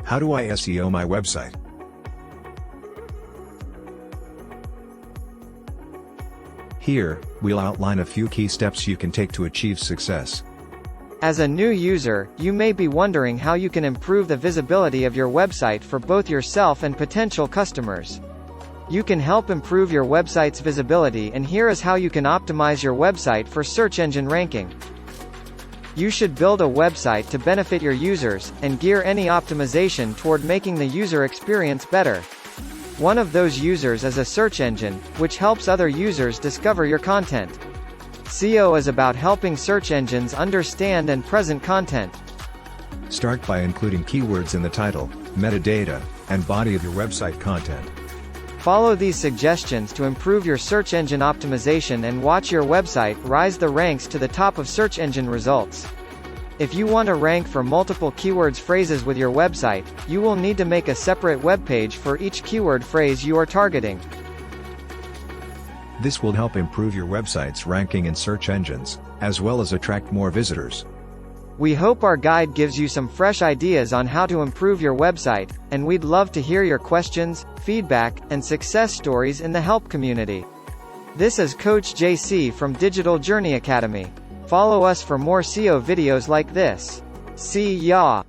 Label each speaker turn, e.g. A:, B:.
A: How do I SEO my website? Here, we'll outline a few key steps you can take to achieve success.
B: As a new user, you may be wondering how you can improve the visibility of your website for both yourself and potential customers. You can help improve your website's visibility, and here is how you can optimize your website for search engine ranking. You should build a website to benefit your users, and gear any optimization toward making the user experience better. One of those users is a search engine, which helps other users discover your content. SEO is about helping search engines understand and present content.
A: Start by including keywords in the title, metadata, and body of your website content.
B: Follow these suggestions to improve your search engine optimization and watch your website rise the ranks to the top of search engine results. If you want to rank for multiple keywords phrases with your website, you will need to make a separate web page for each keyword phrase you are targeting.
A: This will help improve your website's ranking in search engines, as well as attract more visitors.
B: We hope our guide gives you some fresh ideas on how to improve your website, and we'd love to hear your questions, feedback, and success stories in the help community. This is Coach JC from Digital Journey Academy. Follow us for more SEO videos like this. See ya!